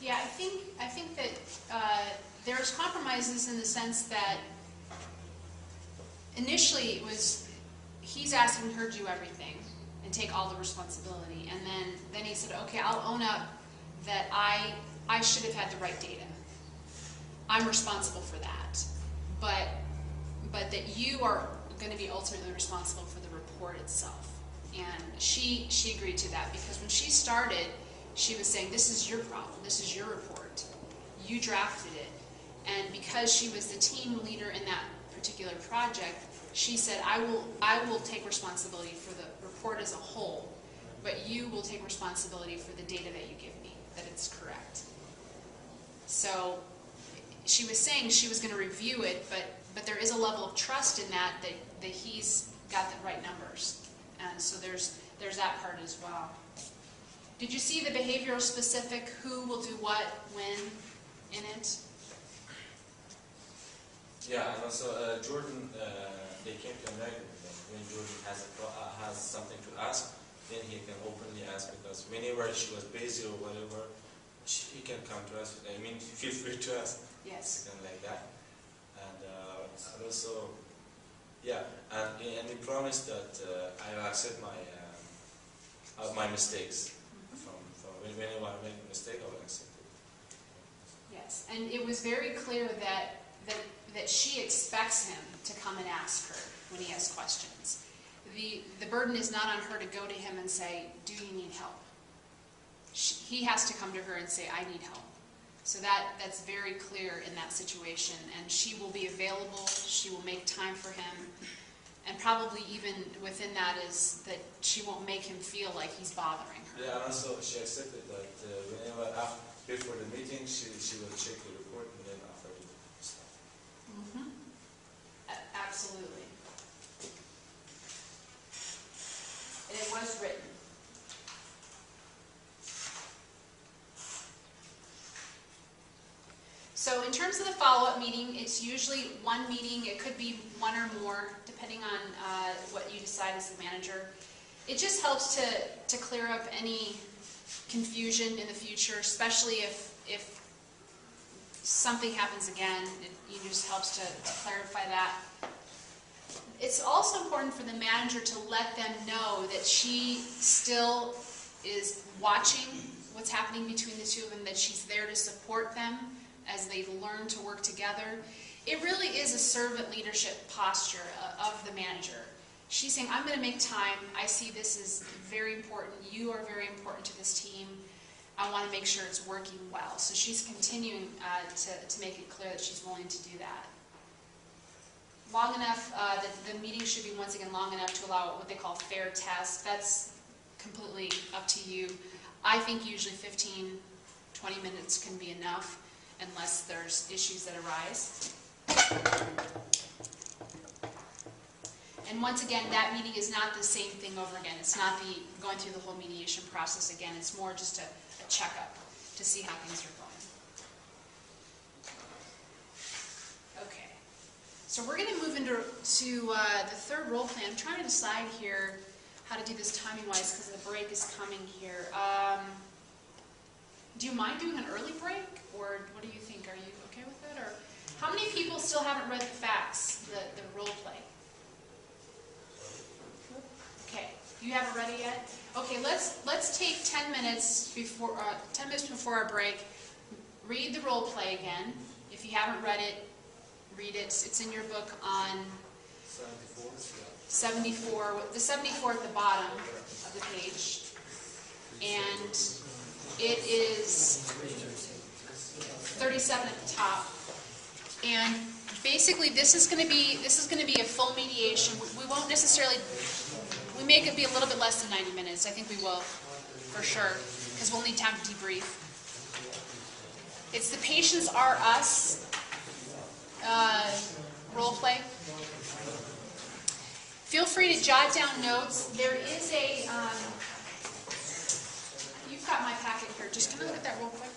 Yeah, I think that there's compromises in the sense that initially it was he's asking her to do everything and take all the responsibility, and then he said, okay, I'll own up that I should have had the right data. I'm responsible for that, but that you are going to be ultimately responsible for the report itself. And she agreed to that, because when she started, she was saying, this is your problem, this is your report, you drafted it. And because she was the team leader in that particular project, she said, I will take responsibility for the report as a whole, but you will take responsibility for the data that you give me, that it's correct. So she was saying she was going to review it, but there is a level of trust in that he's got the right numbers. And so there's that part as well. Did you see the behavioral specific who will do what, when in it? Yeah, and also Jordan, they came to America when Jordan has something to ask, then he can openly ask, because whenever she was busy or whatever, he can come to us. I mean, feel free to ask. Yes. Something like that. And also, yeah, and he promised that I will accept my mistakes. From whenever I make a mistake, I will accept it. Yes, and it was very clear that she expects him to come and ask her when he has questions. The burden is not on her to go to him and say, do you need help? He has to come to her and say, I need help. So that's very clear in that situation, and she will be available, she will make time for him, and probably even within that is that she won't make him feel like he's bothering her. Yeah, and also she accepted that whenever before the meeting, she will check the report, and then after the stuff. Mm-hmm. Absolutely. And it was written. So in terms of the follow-up meeting, it's usually one meeting. It could be one or more, depending on what you decide as the manager. It just helps to clear up any confusion in the future, especially if something happens again. It just helps to clarify that. It's also important for the manager to let them know that she still is watching what's happening between the two of them, that she's there to support them as they learn to work together. It really is a servant leadership posture of the manager. She's saying, I'm going to make time. I see this is very important. You are very important to this team. I want to make sure it's working well. So she's continuing to make it clear that she's willing to do that. Long enough, the meeting should be once again long enough to allow what they call fair test. That's completely up to you. I think usually 15, 20 minutes can be enough, unless there's issues that arise. And once again, that meeting is not the same thing over again. It's not going through the whole mediation process again. It's more just a checkup to see how things are going. Okay. So we're going to move into the third role play. I'm trying to decide here how to do this timing-wise because the break is coming here. Do you mind doing an early break, or what do you think? Are you okay with that? Or how many people still haven't read the facts, the role play? Okay, you haven't read it yet. Okay, let's take 10 minutes before our break. Read the role play again. If you haven't read it, read it. It's in your book on 74. The 74 at the bottom of the page, and it is 37 at the top. And basically, this is going to be a full mediation. We won't necessarily. We may be a little bit less than 90 minutes. I think we will, for sure, because we'll need time to debrief. It's the Patients Are Us role play. Feel free to jot down notes. There is a. You've got my packet here. Just can I look at that real quick?